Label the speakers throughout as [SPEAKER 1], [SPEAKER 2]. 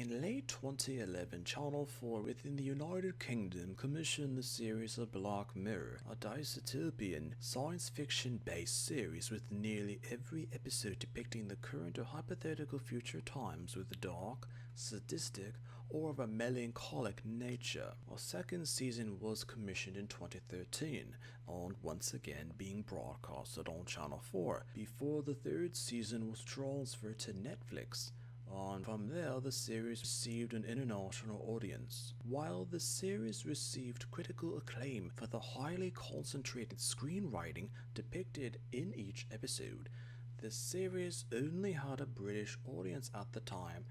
[SPEAKER 1] In late 2011, Channel 4 within the United Kingdom commissioned the series of Black Mirror, a dystopian, science fiction-based series with nearly every episode depicting the current or hypothetical future times with a dark, sadistic, or of a melancholic nature. A second season was commissioned in 2013, and once again being broadcasted on Channel 4, before the third season was transferred to Netflix. And from there, the series received an international audience. While the series received critical acclaim for the highly concentrated screenwriting depicted in each episode, the series only had a British audience at the time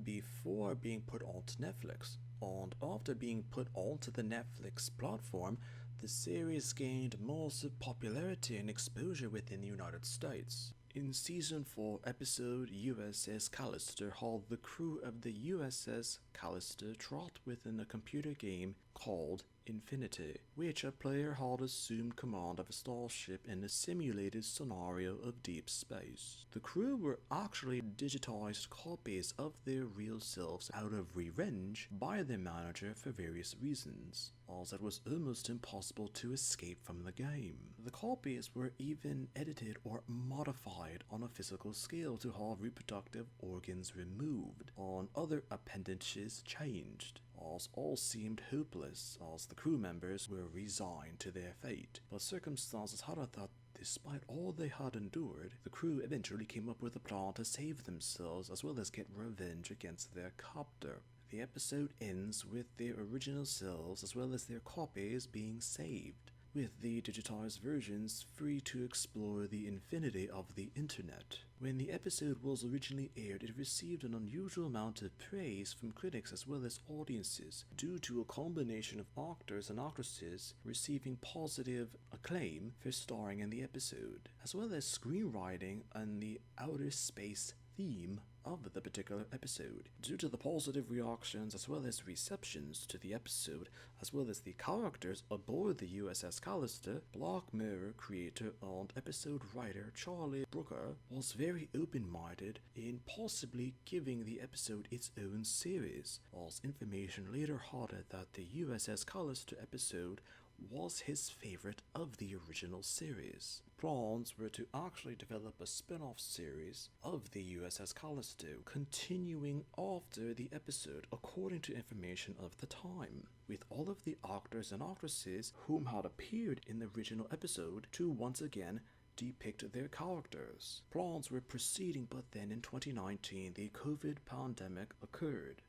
[SPEAKER 1] before being put onto Netflix. And after being put onto the Netflix platform, the series gained massive popularity and exposure within the United States. In Season 4 episode USS Callister, how the crew of the USS Callister trot within a computer game called Infinity, which a player had assumed command of a starship in a simulated scenario of deep space. The crew were actually digitized copies of their real selves out of revenge by their manager for various reasons, as it was almost impossible to escape from the game. The copies were even edited or modified on a physical scale to have reproductive organs removed, and other appendages changed, as all seemed hopeless as the crew members were resigned to their fate. But circumstances had it that despite all they had endured, the crew eventually came up with a plan to save themselves as well as get revenge against their captor. The episode ends with their original selves as well as their copies being saved, with the digitized versions free to explore the infinity of the internet. When the episode was originally aired, it received an unusual amount of praise from critics as well as audiences, due to a combination of actors and actresses receiving positive acclaim for starring in the episode, as well as screenwriting and the outer space theme of the particular episode. Due to the positive reactions as well as receptions to the episode, as well as the characters aboard the USS Callister, Black Mirror creator and episode writer Charlie Brooker was very open-minded in possibly giving the episode its own series, as information later hardened that the USS Callister episode was his favorite of the original series. Plans were to actually develop a spin-off series of the USS Callister, continuing after the episode according to information of the time, with all of the actors and actresses whom had appeared in the original episode to once again depict their characters. Plans were proceeding, but then in 2019 the COVID pandemic occurred,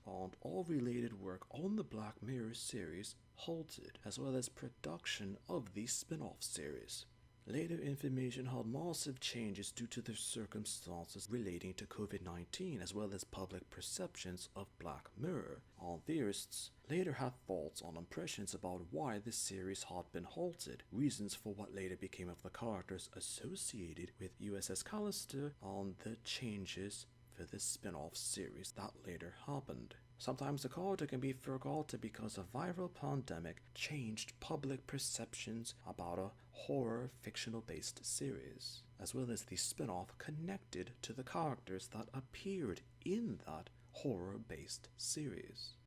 [SPEAKER 1] and all related work on the Black Mirror series halted, as well as production of the spin-off series. Later information had massive changes due to the circumstances relating to COVID-19 as well as public perceptions of Black Mirror. And theorists later had thoughts and impressions about why the series had been halted, reasons for what later became of the characters associated with USS Callister, and the changes for the spin-off series that later happened. Sometimes the character can be forgotten because a viral pandemic changed public perceptions about a horror fictional-based series, as well as the spin-off connected to the characters that appeared in that horror-based series.